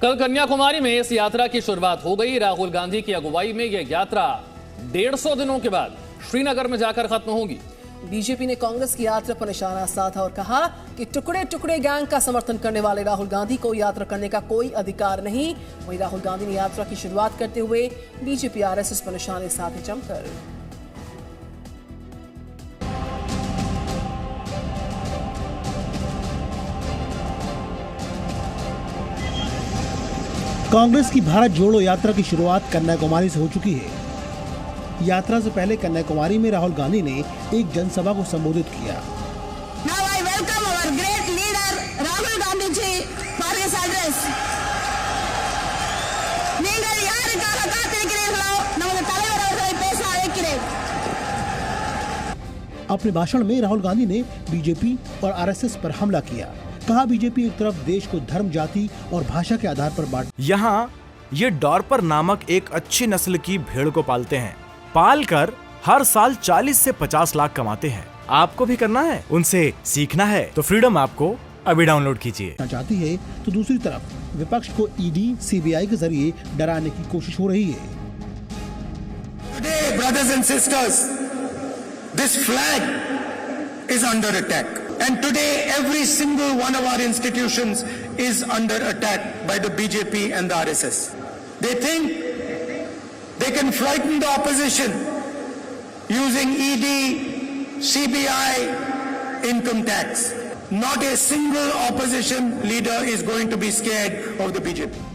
कल कन्याकुमारी में इस यात्रा की शुरुआत हो गई। राहुल गांधी की अगुवाई में यह यात्रा 150 दिनों के बाद श्रीनगर में जाकर खत्म होगी। बीजेपी ने कांग्रेस की यात्रा पर निशाना साधा और कहा कि टुकड़े टुकड़े गैंग का समर्थन करने वाले राहुल गांधी को यात्रा करने का कोई अधिकार नहीं। वहीं राहुल गांधी ने यात्रा की शुरुआत करते हुए बीजेपी आरएसएस पर निशाने साधे जमकर। कांग्रेस की भारत जोड़ो यात्रा की शुरुआत कन्याकुमारी से हो चुकी है। यात्रा से पहले कन्याकुमारी में राहुल गांधी ने एक जनसभा को संबोधित किया। Now I welcome our great leader Rahul Gandhi ji for his address. நீங்கள் யாருக்காக காத்திருக்கிறீர்களோ நமது தலைவர் அவர்களை பேச அழைக்கிறேன்। अपने भाषण में राहुल गांधी ने बीजेपी और आरएसएस पर हमला किया। कहा बीजेपी एक तरफ देश को धर्म, जाति और भाषा के आधार पर बांट। यहाँ ये डॉर्पर नामक एक अच्छी नस्ल की भेड़ को पालते हैं। पाल कर हर साल 40 से 50 लाख कमाते हैं। आपको भी करना है, उनसे सीखना है तो फ्रीडम ऐप को अभी डाउनलोड कीजिए। चाहती है तो दूसरी तरफ विपक्ष को ईडी, सीबीआई के जरिए डराने की कोशिश हो रही है। Today, brothers and sisters, this flag is under attack. And today, every single one of our institutions is under attack by the BJP and the RSS. They think they can frighten the opposition using ED, CBI, income tax. Not a single opposition leader is going to be scared of the BJP.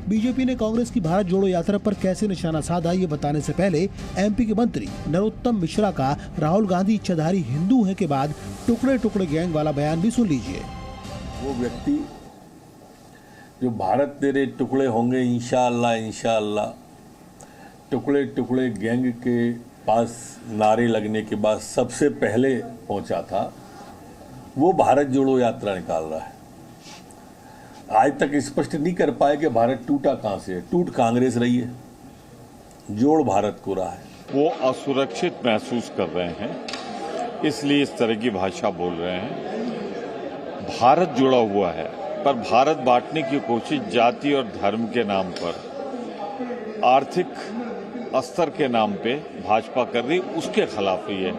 BJP ने कांग्रेस की भारत जोड़ो यात्रा पर कैसे निशाना साधा, ये बताने से पहले एमपी के मंत्री नरोत्तम मिश्रा का राहुल गांधी इच्छाधारी हिंदू है के बाद टुकड़े टुकड़े गैंग वाला बयान भी सुन लीजिए। वो व्यक्ति जो भारत तेरे टुकड़े होंगे इंशाअल्लाह इंशाअल्लाह, टुकड़े टुकड़े गैंग के पास नारे लगने के बाद सबसे पहले पहुंचा था, वो भारत जोड़ो यात्रा निकाल रहा है। आज तक स्पष्ट नहीं कर पाए कि भारत टूटा कहां से है। टूट कांग्रेस रही है, जोड़ भारत को रहा है। वो असुरक्षित महसूस कर रहे हैं, इसलिए इस तरह की भाषा बोल रहे हैं। भारत जुड़ा हुआ है, पर भारत बांटने की कोशिश जाति और धर्म के नाम पर, आर्थिक स्तर के नाम पे भाजपा कर रही, उसके खिलाफ ही है।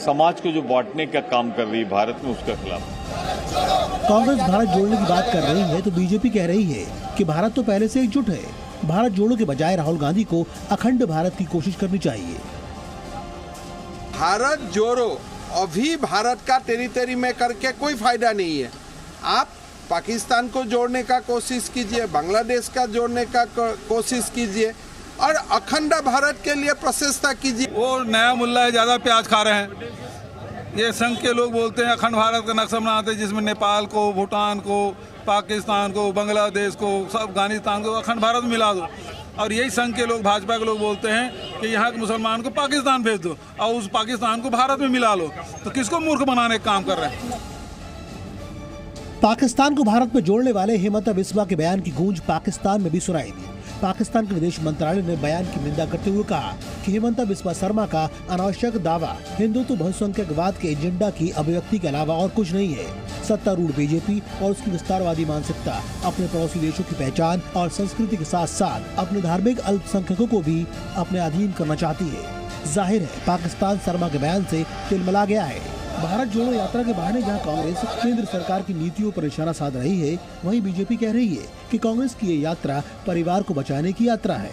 समाज को जो बांटने का काम कर रही है भारत में, उसके खिलाफ। कांग्रेस भारत जोड़ने की बात कर रही है तो बीजेपी कह रही है कि भारत तो पहले से एकजुट है। भारत जोड़ो के बजाय राहुल गांधी को अखंड भारत की कोशिश करनी चाहिए। भारत जोड़ो अभी भारत का टेरिटरी में करके कोई फायदा नहीं है। आप पाकिस्तान को जोड़ने का कोशिश कीजिए, बांग्लादेश का जोड़ने का कोशिश कीजिए और अखंड भारत के लिए प्रशंसा कीजिए। वो नया मुल्ला है, ज्यादा प्याज खा रहे हैं। ये संघ के लोग बोलते हैं अखंड भारत का नक्शा बनाते हैं, जिसमें नेपाल को, भूटान को, पाकिस्तान को, बांग्लादेश को, अफगानिस्तान को अखंड भारत मिला दो। और यही संघ के लोग, भाजपा के लोग बोलते हैं कि यहाँ के मुसलमान को पाकिस्तान भेज दो और उस पाकिस्तान को भारत में मिला लो। तो किसको मूर्ख बनाने का काम कर रहे हैं? पाकिस्तान को भारत में जोड़ने वाले हेमंता बिस्वा के बयान की गूंज पाकिस्तान में भी सुनाई दी। पाकिस्तान के विदेश मंत्रालय ने बयान की निंदा करते हुए कहा कि हेमंता बिस्वा शर्मा का अनावश्यक दावा हिंदुत्व बहुसंख्यकवाद के एजेंडा की अभिव्यक्ति के अलावा और कुछ नहीं है। सत्तारूढ़ बीजेपी और उसकी विस्तारवादी मानसिकता अपने पड़ोसी देशों की पहचान और संस्कृति के साथ साथ अपने धार्मिक अल्पसंख्यकों को भी अपने अधीन करना चाहती है। जाहिर है पाकिस्तान शर्मा के बयान से तिलमिला गया है। भारत जोड़ो यात्रा के बहाने जहां कांग्रेस केंद्र सरकार की नीतियों पर निशाना साध रही है, वहीं बीजेपी कह रही है कि कांग्रेस की ये यात्रा परिवार को बचाने की यात्रा है।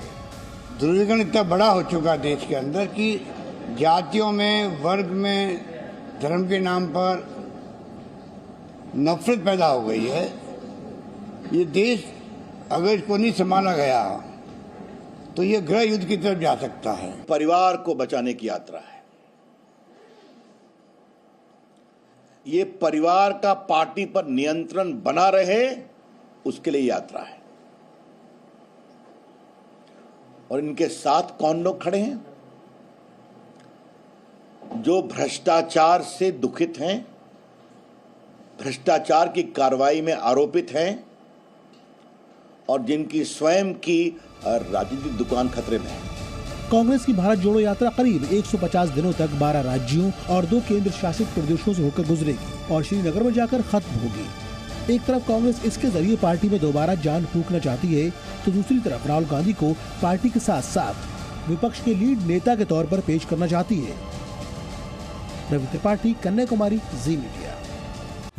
ध्रुवीकरण इतना बड़ा हो चुका देश के अंदर कि जातियों में, वर्ग में, धर्म के नाम पर नफरत पैदा हो गई है। ये देश अगर इसको नहीं संभाला गया तो ये गृह युद्ध की तरफ जा सकता है। परिवार को बचाने की यात्रा है। ये परिवार का पार्टी पर नियंत्रण बना रहे, उसके लिए यात्रा है। और इनके साथ कौन लोग खड़े हैं? जो भ्रष्टाचार से दुखित हैं, भ्रष्टाचार की कार्रवाई में आरोपित हैं और जिनकी स्वयं की राजनीतिक दुकान खतरे में है। कांग्रेस की भारत जोड़ो यात्रा करीब 150 दिनों तक 12 राज्यों और 2 केंद्र शासित प्रदेशों से होकर गुजरेगी और श्रीनगर में जाकर खत्म होगी। एक तरफ कांग्रेस इसके जरिए पार्टी में दोबारा जान फूंकना चाहती है, तो दूसरी तरफ राहुल गांधी को पार्टी के साथ साथ विपक्ष के लीड नेता के तौर पर पेश करना चाहती है। रवि त्रिपाठी, कन्याकुमारी, जी मीडिया।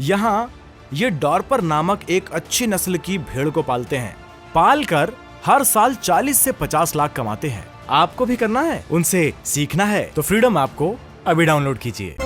यहाँ ये डॉर्पर नामक एक अच्छी नस्ल की भेड़ को पालते हैं। पाल कर हर साल 40 से 50 लाख कमाते हैं। आपको भी करना है, उनसे सीखना है तो फ्रीडम ऐप को अभी डाउनलोड कीजिए।